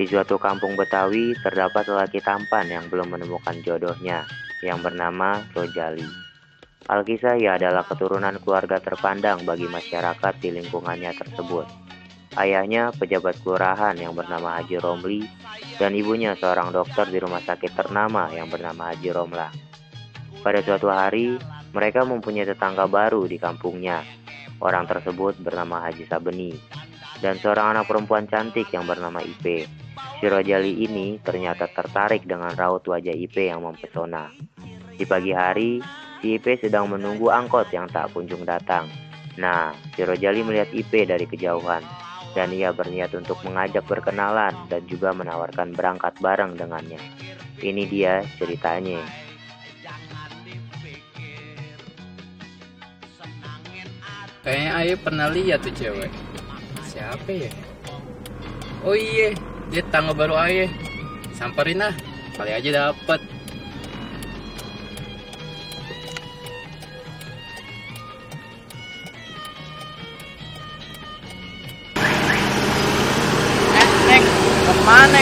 Di suatu kampung Betawi terdapat lelaki tampan yang belum menemukan jodohnya, yang bernama Rojali. Alkisah ia adalah keturunan keluarga terpandang bagi masyarakat di lingkungannya tersebut. Ayahnya pejabat kelurahan yang bernama Haji Romli, dan ibunya seorang dokter di rumah sakit ternama yang bernama Haji Romlah. Pada suatu hari, mereka mempunyai tetangga baru di kampungnya. Orang tersebut bernama Haji Sabeni, dan seorang anak perempuan cantik yang bernama Ipe. Si Rojali ini ternyata tertarik dengan raut wajah Ipe yang mempesona. Di pagi hari, si Ipe sedang menunggu angkot yang tak kunjung datang. Nah, si Rojali melihat Ipe dari kejauhan, dan ia berniat untuk mengajak berkenalan dan juga menawarkan berangkat bareng dengannya. Ini dia ceritanya. Kayaknya Aye pernah lihat tuh cewek. Siapa ya? Oh iya, dia tetangga baru Aye. Samperin lah, kali aja dapet. Neng, kemana?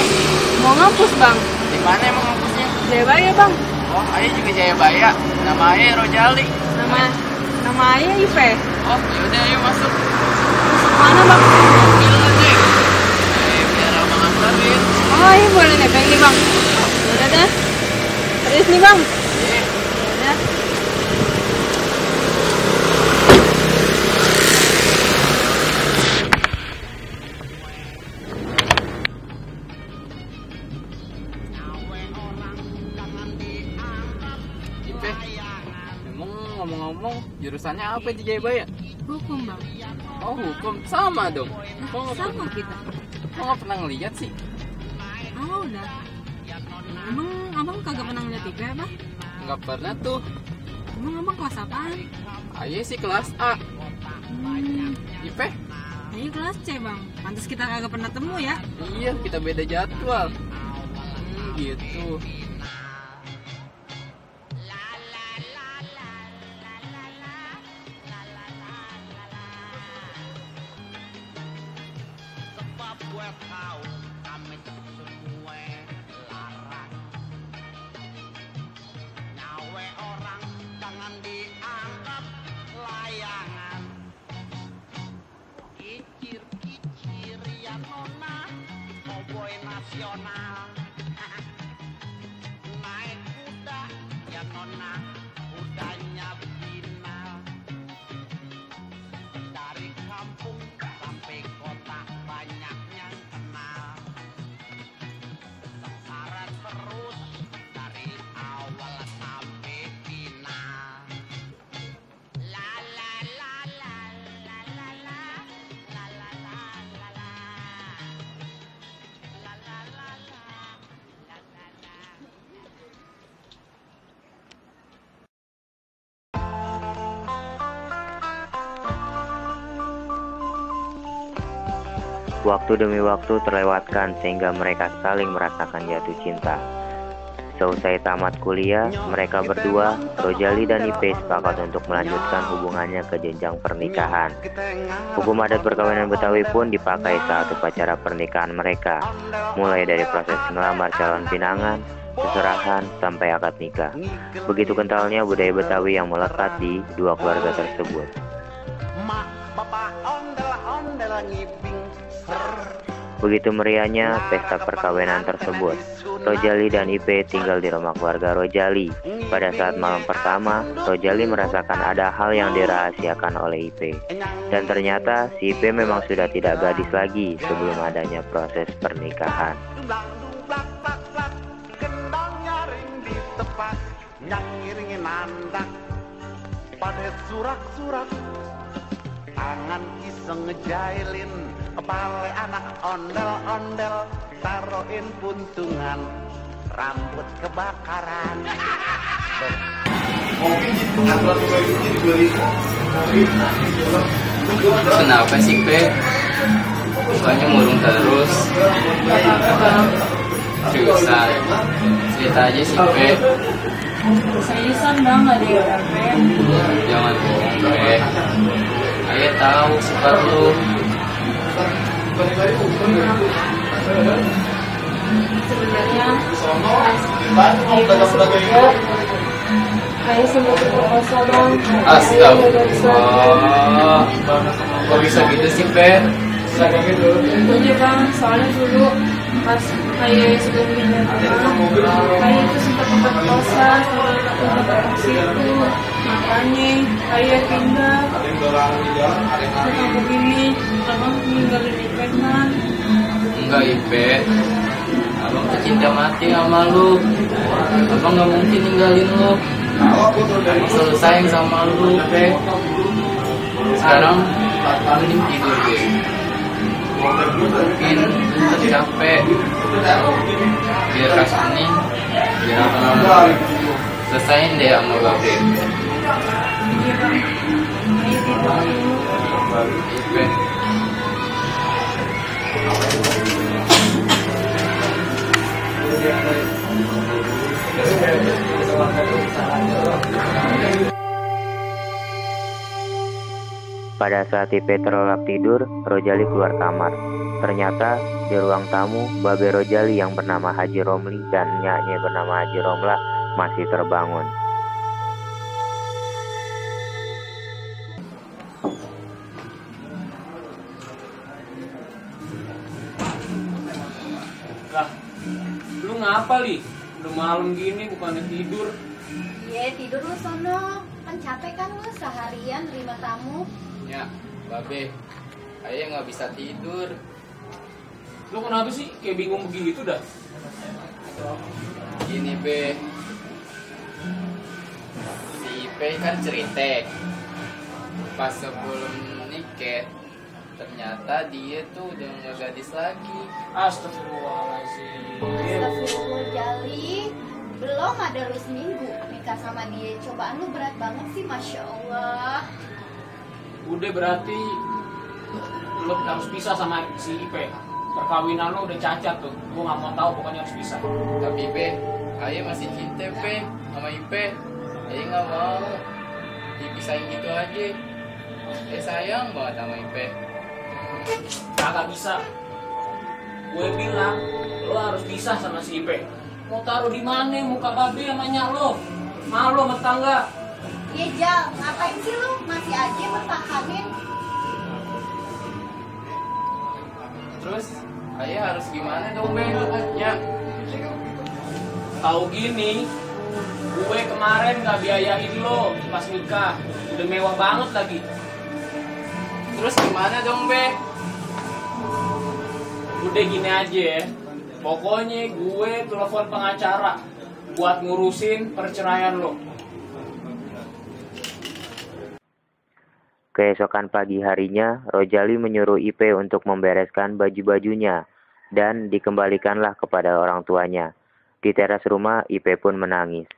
Mau ngampus bang? Di mana emang ngampusnya? Jayabaya bang. Oh, Aye juga Jayabaya. Nama Aye Rojali. Nama ayah Ipe. Oh, yaudah ayo masuk. Masuk mana bang? Mobil Neng. Biar abang antarin. Oh iya boleh nebeng nih bang. Udah deh. Serius nih bang. Iya. Udah. Ipe, emang ngomong-ngomong jurusannya apa di Jayabaya? Hukum bang. Oh, hukum sama dong. Kok nggak Sama pernah, kita. kok nggak pernah ngeliat sih? Oh udah. Emang abang kagak pernah ngeliat Ipe apa? Nggak pernah tuh. Emang abang kelas apaan? Aye sih kelas A. Ipe? Ayo kelas C bang. Pantes kita kagak pernah temu ya. Iya, kita beda jadwal. Gitu. Nasional naik kuda ya nona kudanya final dari kampung sampai kota banyak yang kenal sengsara terus dari awal sampai final la la la la la la la la la la la la. Waktu demi waktu terlewatkan sehingga mereka saling merasakan jatuh cinta. Seusai tamat kuliah, mereka berdua, Rojali dan Ipe, sepakat untuk melanjutkan hubungannya ke jenjang pernikahan. Hukum adat perkawinan Betawi pun dipakai saat upacara pernikahan mereka, mulai dari proses melamar calon pinangan, seserahan, sampai akad nikah. Begitu kentalnya budaya Betawi yang melekat di dua keluarga tersebut. Mak, bapak, ondel ngiping. Begitu meriahnya pesta perkawinan tersebut. Rojali dan Ipe tinggal di rumah keluarga Rojali. Pada saat malam pertama, Rojali merasakan ada hal yang dirahasiakan oleh Ipe. Dan ternyata si Ipe memang sudah tidak gadis lagi sebelum adanya proses pernikahan. Kendang nyaring di tepas, yang ngiringin andak pada surak-surak, tangan iseng ngejailin kepala anak ondel-ondel, taruhin puntungan, rambut kebakaran. Kenapa sih, Pe? Mukanya murung terus. Seriusan. Cerita aja sih, Pe. Seriusan bang, gak ada yang Pe. Jangan bohong, Pe. Ayah tahu sifat lu. Ayah sempat diperkosa bang. Astagfirullah. Kok bisa gitu sih, Pe? Iya bang, soalnya dulu pas ayah sebelum pindah abang, ayah itu sempat diperkosa sama bapak itu. Makanya ayah pindah. Setelah begini, abang ninggalin Ipeman. Enggak, Ipe. Abang tuh cinta mati sama lu. Abang gak mungkin ninggalin lu. Abang selalu sayang sama lu, Ipe. Sekarang mending tidur deh. Mungkin lu capek. Biar rasanya, biar abang selesain deh sama babe. Iya bang, ayah tidur dulu. Ipe. Pada saat Ipe terlelap tidur, Rojali keluar kamar. Ternyata di ruang tamu, Babe Rojali yang bernama Haji Romli dan nyaknya bernama Haji Romla masih terbangun. Lah, lu ngapa li? Udah malam gini bukannya tidur. Iya tidur lu sono, kan capek kan lu seharian terima tamu. Ya, babe. Ayah nggak bisa tidur. Lu kenapa sih kayak bingung begitu dah? Gini, Be. Si Ipe kan cerita. Pas sebelum nikah, ternyata dia tuh udah nggak gadis lagi. Astagfirullahaladzim. Astagfirullah Jali, belum ada lu seminggu nikah sama dia. Cobaan lu berat banget sih, Masya Allah. Udah berarti lu harus pisah sama si Ipe. Perkawinan lu udah cacat tuh. Gua nggak mau tahu, pokoknya harus pisah. Tapi Be, ayah masih cinta Be sama Ipe. Ayah nggak mau dipisahin gitu aja. Ayah sayang banget sama Ipe. Kagak bisa. Gue bilang lo harus pisah sama si Ipe. Mau taruh di mana muka babe sama nyak lo? Malu sama tetangga. Iya Jal, ngapain sih lu masih aja pertahanin? Terus ayah harus gimana dong Be? Ya, Tahu gini, gue kemarin gak biayain lo pas nikah. Udah mewah banget lagi. terus gimana dong Be? Udah gini aja ya. Pokoknya gue telepon pengacara buat ngurusin perceraian lo. Keesokan pagi harinya, Rojali menyuruh Ipe untuk membereskan baju-bajunya dan dikembalikanlah kepada orang tuanya. Di teras rumah, Ipe pun menangis.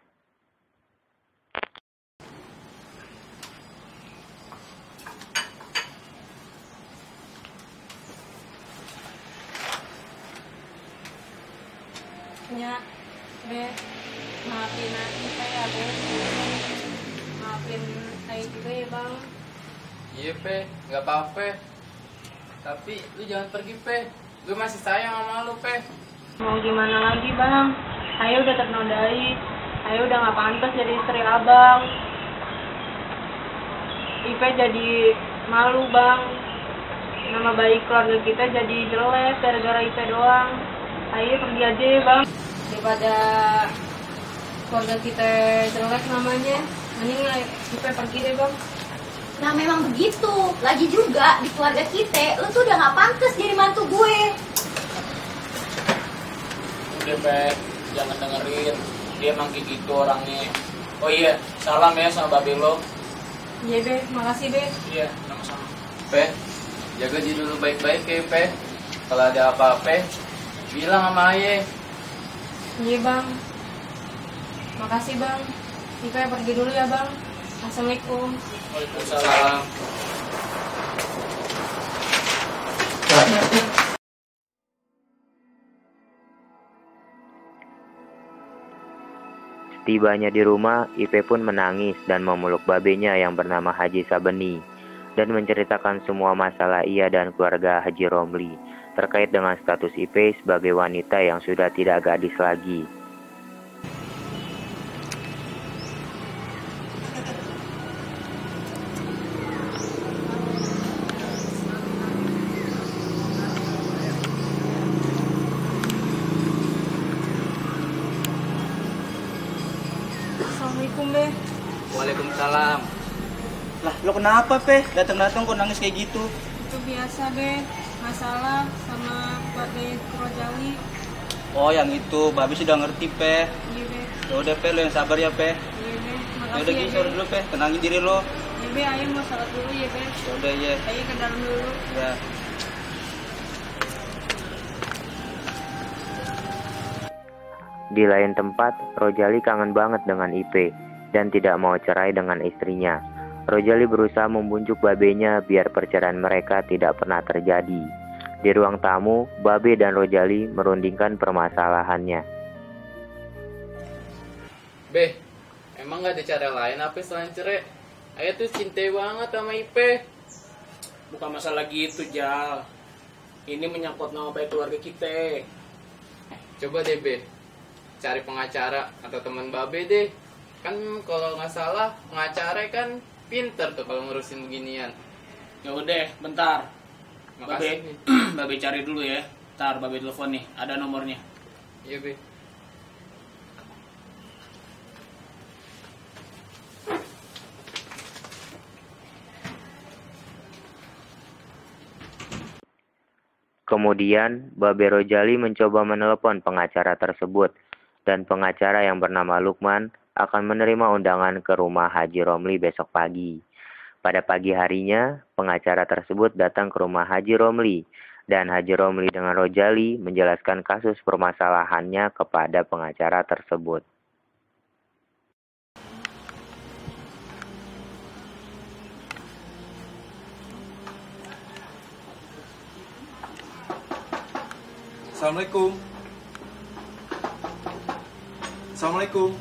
Ya, Be, maafin Ipe ya, Be. Maafin Ayah juga ya, Bang. Iya Pe, nggak apa-apa. Tapi lu jangan pergi Pe. Gue masih sayang sama lu Pe. Mau gimana lagi, Bang? Ayah udah ternodai. Ayah udah gak pantas jadi istri Abang. Ipe jadi malu, Bang. Nama baik keluarga kita jadi jelek gara-gara Ipe doang. Ayah pergi aja ya, Bang. Daripada keluarga kita jelek namanya, mending Ipe pergi deh, Bang. Nah memang begitu, lagi juga di keluarga kita, lu tuh udah gak pantas jadi mantu gue. Udah Pe, jangan dengerin. Dia emang kayak gitu orangnya. Oh iya, salam ya sama babe lo. Iya, Be. Makasih, Be. Iya, sama-sama. Pe, jaga diri lu baik-baik ya Pe. Kalau ada apa-apa, bilang sama ayah. Iya, Bang. Makasih, Bang. Ipe pergi dulu ya, Bang. Assalamualaikum. Waalaikumsalam. Setibanya di rumah, Ipe pun menangis dan memeluk babenya yang bernama Haji Sabeni dan menceritakan semua masalah ia dan keluarga Haji Romli terkait dengan status Ipe sebagai wanita yang sudah tidak gadis lagi. Assalamualaikum, Be. Waalaikumsalam. Lah, lo kenapa, Pe? Datang-datang kok nangis kayak gitu? Itu biasa, Be. Masalah sama Babe Rojali. Oh, yang itu. Babi sudah ngerti, Pe. Iya, Be. Ya udah, Pe, lo yang sabar ya, Pe. Iya, Be. Ya Makasih udah, ya, Gi, Be. sabar dulu, Pe. Tenangin diri lo. Ya, Be, ayo mau sholat dulu ya, Be. Ya udah, ya. Ayo ke dalam dulu. Ya. Di lain tempat, Rojali kangen banget dengan Ipe dan tidak mau cerai dengan istrinya. Rojali berusaha membujuk babenya biar perceraian mereka tidak pernah terjadi. Di ruang tamu, Babe dan Rojali merundingkan permasalahannya. Be, emang gak ada cara lain apa selain cerai? Ayah tuh cinta banget sama Ipe. Bukan masalah gitu, Jal. Ini menyangkut nama baik keluarga kita. Coba deh, Be. Cari pengacara atau teman Babe deh. Kan kalau nggak salah pengacara kan pinter tuh kalau ngurusin beginian. Ya udah, bentar. Makasih. Babe, Babe cari dulu ya. Ntar Babe telepon nih, ada nomornya. Iya, Be. Kemudian, Babe Rojali mencoba menelepon pengacara tersebut, dan pengacara yang bernama Lukman akan menerima undangan ke rumah Haji Romli besok pagi. Pada pagi harinya, pengacara tersebut datang ke rumah Haji Romli, dan Haji Romli dengan Rojali menjelaskan kasus permasalahannya kepada pengacara tersebut. Assalamualaikum. Assalamualaikum.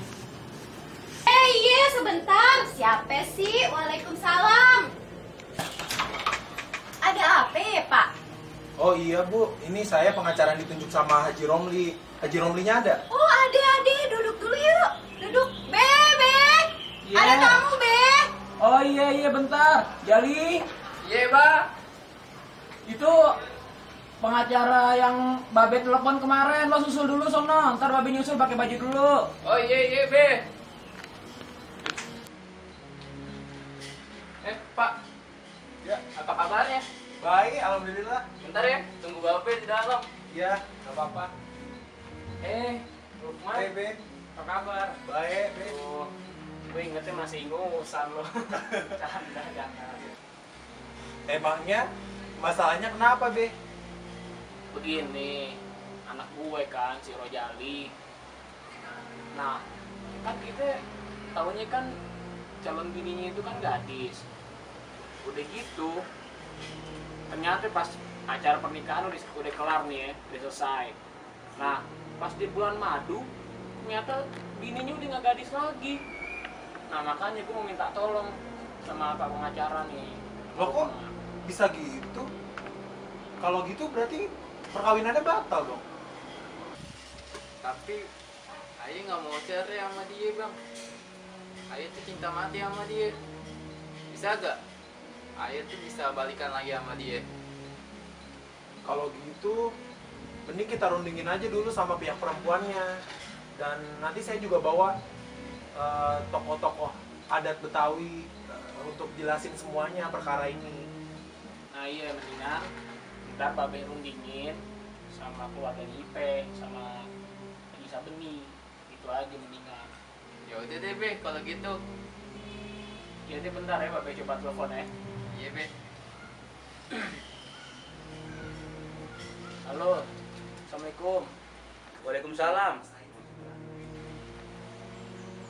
Iya sebentar. Siapa sih? Waalaikumsalam. Ada apa ya, Pak? Oh iya Bu, ini saya pengacara yang ditunjuk sama Haji Romli. Haji Romlinya ada? Oh ada. Duduk dulu yuk. Duduk. Be. Iya. Ada tamu, Be. Oh iya, bentar. Jali, Iya, Pak. itu pengacara yang Babe telepon kemarin. Lo susul dulu sono. Ntar Babe nyusul pakai baju dulu. Oh iya, Be. Pak. Ya. Apa kabarnya? Baik, alhamdulillah. Bentar ya, tunggu Babe di dalam. Ya, nggak apa-apa. Lukman. Baik, Be. Apa kabar? Baik, Be. Oh, gue ingetnya masih ingusan lo. Canda, jangan. Emangnya masalahnya kenapa, Be? Begini, anak gue kan si Rojali. Nah, kan kita tahunya kan calon bininya itu kan gadis. Udah gitu, ternyata pas acara pernikahan udah kelar nih ya, udah selesai. Nah, pas di bulan madu, ternyata bininya udah nggak gadis lagi. Nah, makanya gue mau minta tolong sama pak pengacara nih. Loh kok bisa gitu? Kalau gitu berarti perkawinannya batal dong. Tapi Ayah nggak mau cerai sama dia, Bang. Ayah tuh cinta mati sama dia. Bisa gak? Ayah tuh bisa balikan lagi sama dia. Kalau gitu, mending kita rundingin aja dulu sama pihak perempuannya. Dan nanti saya juga bawa tokoh-tokoh adat Betawi untuk jelasin semuanya perkara ini. Nah iya, mendingan ntar Babe rundingin sama keluarga Ipe sama Haji Sabeni. Itu aja mendingan. Ya udah deh, Be, kalau gitu. Jadi bentar ya Babe coba telepon ya. Iya, Be. Halo, Assalamualaikum. Waalaikumsalam.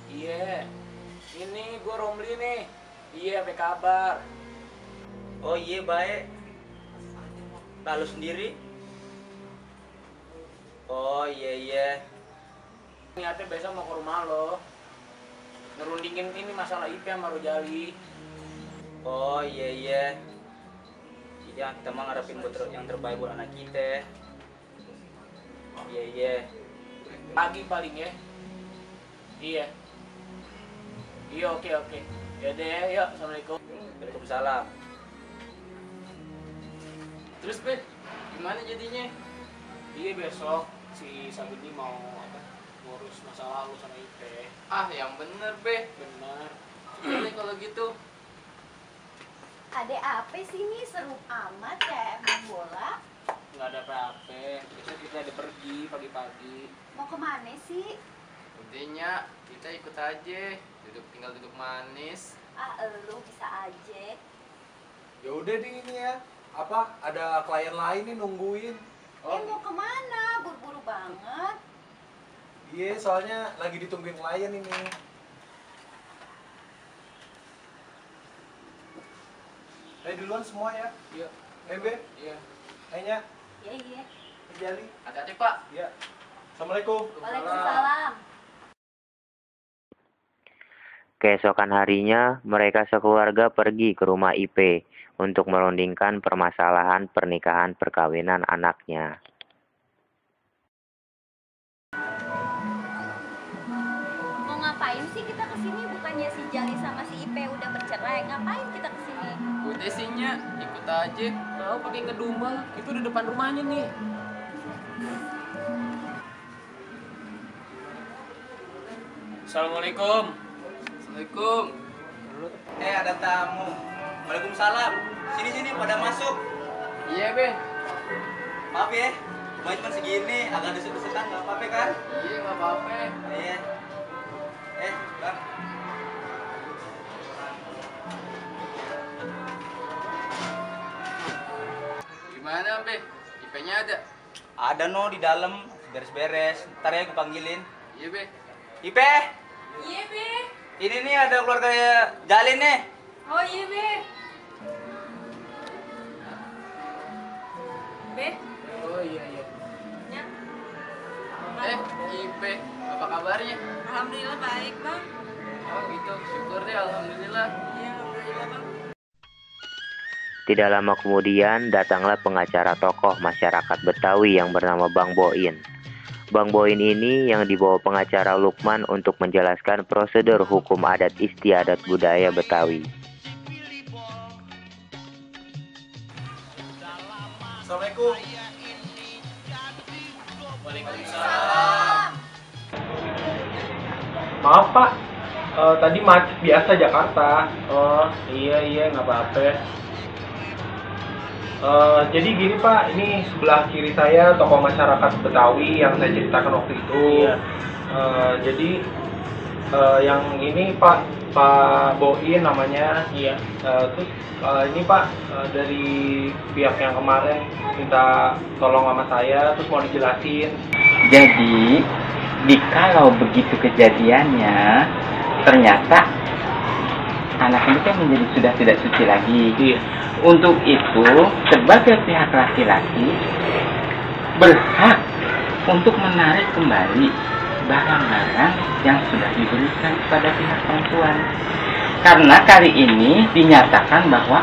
Iya, ini gue Romli nih. Iya, apa kabar? Oh iya, baik. Lalu sendiri? Oh iya. Niatnya besok mau ke rumah lo. Ngerundingin ini masalah Ipe sama Rojali. Oh iya. Ya, kita mah ngarepin buat yang terbaik buat anak kita. Iya. Pagi paling ya. Iya. Iya, oke. Yaudah ya, yuk. Assalamualaikum. Waalaikumsalam. Terus, Be, gimana jadinya? Iya, besok si Sabeni mau ngurus masalah lu sama Ipe. Ah, yang bener, Be. Bener. Boleh kalau gitu. Adek apa sih ini seru amat kayak main bola? Nggak ada apa-apa. Biasanya kita ada pergi pagi-pagi. Mau kemana sih? Intinya kita ikut aja. Tinggal duduk manis. Ah, lu bisa aja. Ya udah deh ini ya. Apa? Ada klien lain nih nungguin. Mau kemana? Buru-buru banget. Iya, soalnya lagi ditungguin klien ini. Duluan semua ya. Iya. Be. Iya. Nya. Iya. Jali. Hati-hati, Pak. Iya. Assalamualaikum. Waalaikumsalam. Keesokan harinya, mereka sekeluarga pergi ke rumah IP untuk merundingkan permasalahan pernikahan perkawinan anaknya. Mau ngapain sih kita kesini? Bukannya si Jali sama si Ipe udah bercerai? Ngapain kita kesini? Udah sihnya, ikut aja. Tahu pakai ngedumel, itu di depan rumahnya nih. Assalamualaikum. Assalamualaikum. Ada tamu. Waalaikumsalam. Sini pada masuk. Iya, Be. Maaf ya, rumahnya cuma segini, agak desek-desekan, nggak apa-apa kan? Iya, nggak apa-apa. Iya. Bang. Gimana, Be? IP-nya ada? Ada no di dalam, beres-beres. Ntar ya gue panggilin. Iya, Be. Ipe, Iya, Be. ini nih ada keluarga Jalin nih. Oh iya, Be. Be, Oh iya. ya. IP, apa kabarnya? Alhamdulillah baik, Bang. Oh gitu, syukur deh, alhamdulillah. Iya, alhamdulillah, Bang. Tidak lama kemudian, datanglah pengacara tokoh masyarakat Betawi yang bernama Bang Boin. Bang Boin ini yang dibawa pengacara Lukman untuk menjelaskan prosedur hukum adat istiadat budaya Betawi. Assalamualaikum. Waalaikumsalam. Maaf Pak, tadi macet biasa Jakarta. Oh iya nggak apa-apa. Jadi gini Pak, ini sebelah kiri saya tokoh masyarakat Betawi yang saya ceritakan waktu itu. Iya. Jadi yang ini Pak Boin namanya. Iya. Terus ini Pak dari pihak yang kemarin minta tolong sama saya, terus mau dijelasin. Jadi, kalau begitu kejadiannya, ternyata anak ini kan menjadi sudah tidak suci lagi. Iya. Untuk itu, sebagai pihak laki-laki berhak untuk menarik kembali barang-barang yang sudah diberikan kepada pihak perempuan. Karena kali ini dinyatakan bahwa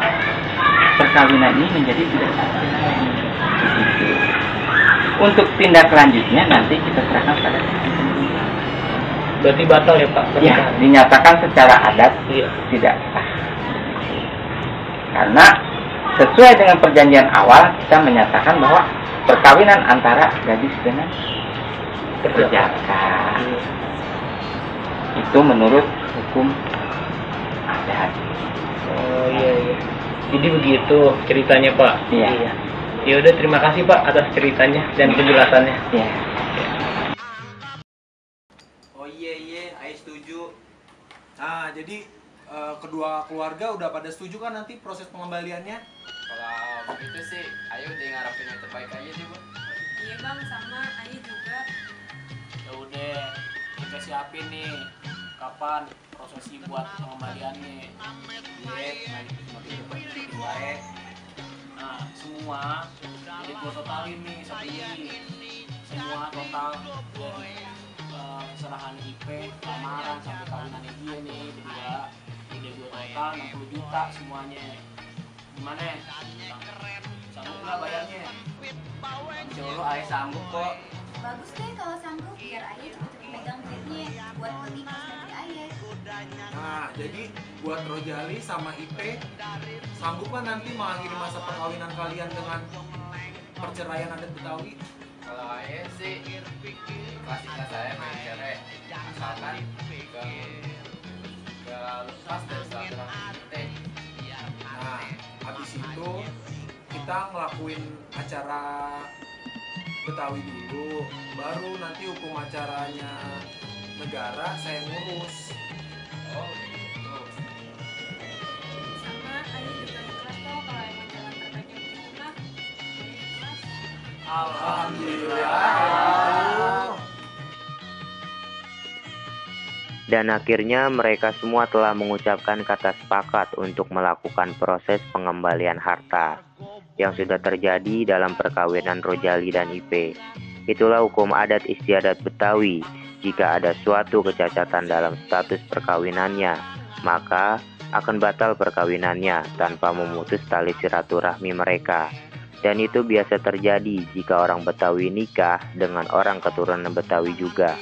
perkawinan ini menjadi tidak sah lagi. Begitu. Untuk tindak lanjutnya nanti kita serahkan pada pihak perempuan. Berarti batal ya Pak? Ya, dinyatakan secara adat tidak sah. Karena sesuai dengan perjanjian awal kita menyatakan bahwa perkawinan antara gadis dengan perjaka itu menurut hukum adat. Oh iya. Jadi begitu ceritanya Pak. Iya. Ya udah, terima kasih Pak atas ceritanya dan penjelasannya. Iya. Oh iya, Ayo setuju. Nah, jadi kedua keluarga udah pada setuju kan nanti proses pengembaliannya? Kalau begitu sih, ayo deh ngarepin yang terbaik aja deh, Bang. Iya, Bang, sama Ayu juga. Ya udah, kita siapin nih kapan prosesi buat pengembaliannya. Nah, semua jadi gua totalin nih satu ini. Semua total dari serahan IP, lamaran sampai kawinannya dia nih berdua. Udah gua total 60 juta semuanya. Gimana? Sanggup nggak bayarnya? Insya Allah Ayo sanggup kok. Bagus deh kalau sanggup, biar Ayu cepet-cepet megang duitnya buat beli kosmetik Ayu. Nah, jadi buat Rojali sama IP sanggup kan nanti mengakhiri masa perkawinan kalian dengan perceraian adat Betawi? Kalau ayah sih, klasik saya main misalkan gak lepas dari silaturahmi kita. Nah, habis itu kita ngelakuin acara Betawi dulu, baru nanti hukum acaranya negara saya ngurus. Oh gitu. Sama ayah juga ikhlas kok kalau emang jalan terbaiknya begitu mah. Ayah ikhlas. Alhamdulillah. Dan akhirnya mereka semua telah mengucapkan kata sepakat untuk melakukan proses pengembalian harta yang sudah terjadi dalam perkawinan Rojali dan Ipe. Itulah hukum adat istiadat Betawi. Jika ada suatu kecacatan dalam status perkawinannya, maka akan batal perkawinannya tanpa memutus tali silaturahmi mereka. Dan itu biasa terjadi jika orang Betawi nikah dengan orang keturunan Betawi juga.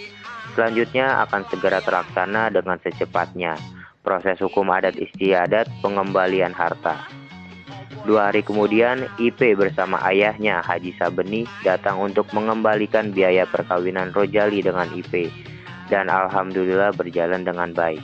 Selanjutnya akan segera terlaksana dengan secepatnya proses hukum adat istiadat pengembalian harta. 2 hari kemudian, Ipe bersama ayahnya Haji Sabeni datang untuk mengembalikan biaya perkawinan Rojali dengan Ipe. Dan alhamdulillah berjalan dengan baik.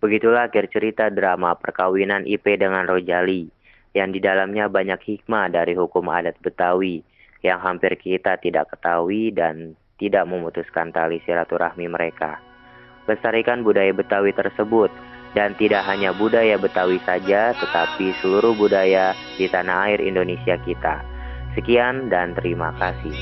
Begitulah akhir cerita drama perkawinan Ipe dengan Rojali, yang di dalamnya banyak hikmah dari hukum adat Betawi yang hampir kita tidak ketahui dan tidak memutuskan tali silaturahmi mereka. Lestarikan budaya Betawi tersebut, dan tidak hanya budaya Betawi saja, tetapi seluruh budaya di tanah air Indonesia kita. Sekian dan terima kasih.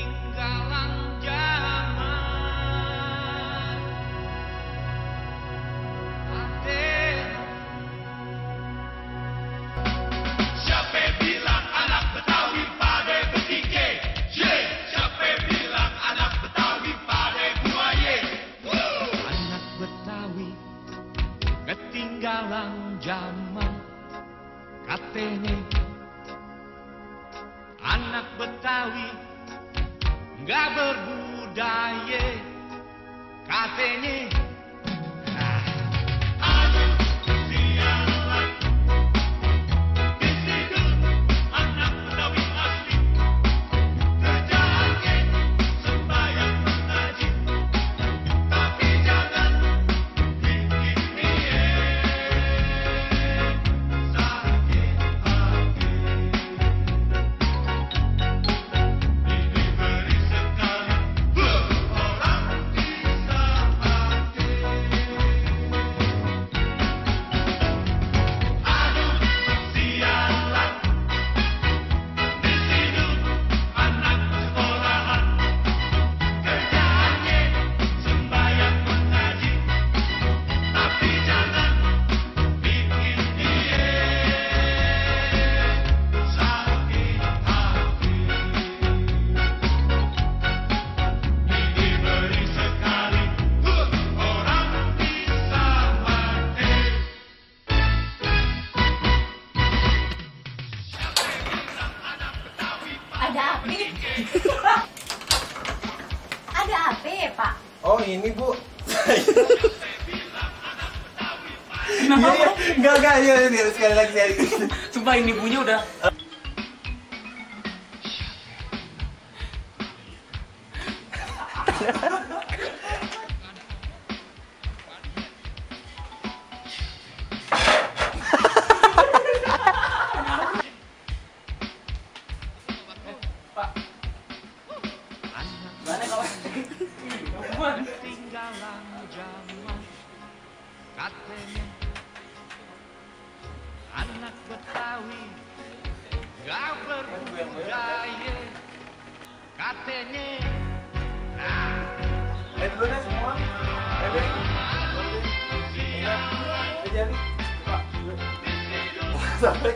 Ketinggalan zaman katanya anak Betawi nggak berbudaya katanya. Ada apa ya, Pak? Oh ini Bu. Kenapa? Enggak, ya, sekali lagi. Sumpah ini bunyi udah. Ketinggalan zaman katanya anak Betawi nggak berbudaya katanya. Dulu deh semua. Bebe. Jadi. Pak. Sampai